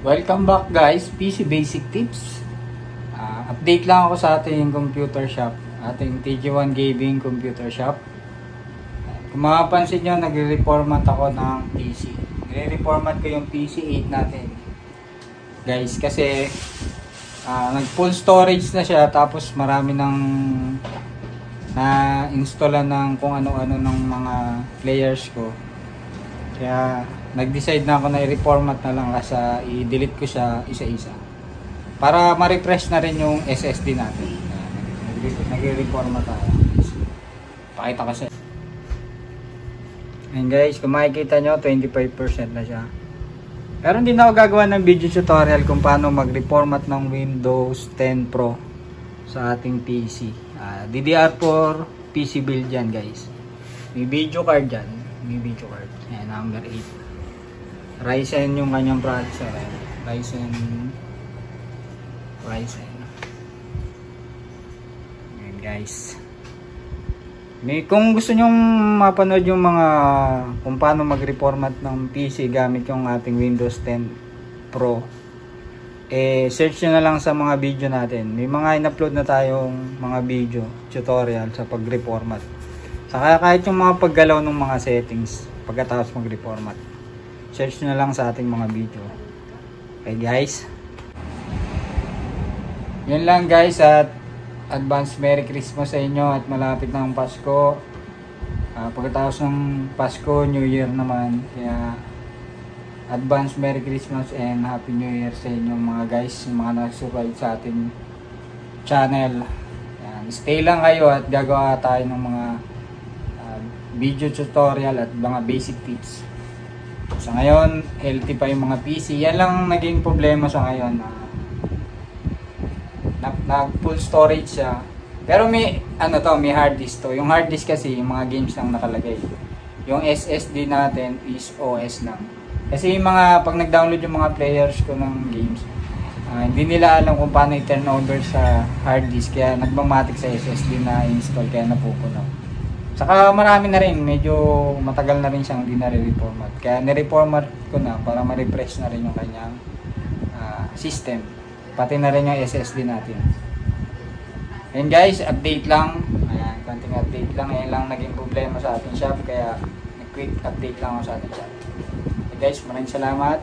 Welcome back guys, PC Basic Tips. Update lang ako sa ating computer shop, ating TG1 Gaming Computer Shop. Kung mapapansin nyo, nagre-reformat ako ng PC. Nagre-reformat ko yung PC 8 natin guys, kasi nag full storage na siya, tapos marami nang na-installan ng kung ano-ano ng mga players ko. Kaya nag-decide na ako na i-reformat na lang kasi i-delete ko siya isa-isa para ma-refresh na rin yung SSD natin. Nag-reformat tayo. Pakita kasi. And guys, kung makikita nyo, 25% na siya. Pero hindi na ako gagawa ng video tutorial kung paano mag-reformat ng Windows 10 Pro sa ating PC. DDR4 PC build yan guys. May video card dyan. May video card. Ayan, number 8. Ryzen yung kanyang processor. Ryzen. Ayan guys. Kung gusto nyong mapanood yung mga kung paano mag-reformat ng PC gamit yung ating Windows 10 Pro, search nyo na lang sa mga video natin. May mga in-upload na tayong mga video tutorial sa pag-reformat. Saka kahit yung mga paggalaw ng mga settings pagkatapos mag-reformat, search nyo na lang sa ating mga video. Okay guys, yun lang guys, at advance Merry Christmas sa inyo at malapit na ang Pasko. Pagkatapos ng Pasko, New Year naman, kaya advance Merry Christmas and Happy New Year sa inyo mga guys, yung mga nag-subscribe sa ating channel. Yan. Stay lang kayo at gagawa tayo ng mga video tutorial at mga basic tips. Sa ngayon, healthy pa yung mga PC. Yan lang naging problema sa ngayon. Nag full storage siya. Pero may may hard disk to. Yung hard disk kasi yung mga games lang nakalagay. Yung SSD natin is OS lang. Kasi yung mga pag nag-download yung mga players ko ng games, hindi nila alam kung paano i-turn over sa hard disk, kaya nagmamatic sa SSD na install, kaya napupuno. Saka marami na rin, medyo matagal na rin siyang hindi na-reformat. Kaya ni-reformat ko na para ma-refresh na rin yung kanyang system. Pati na rin yung SSD natin. And guys, update lang. Ayan, konting update lang. Ayan lang naging problema sa ating shop. Kaya nag-quick update lang ako sa ating shop. Okay guys, maraming salamat.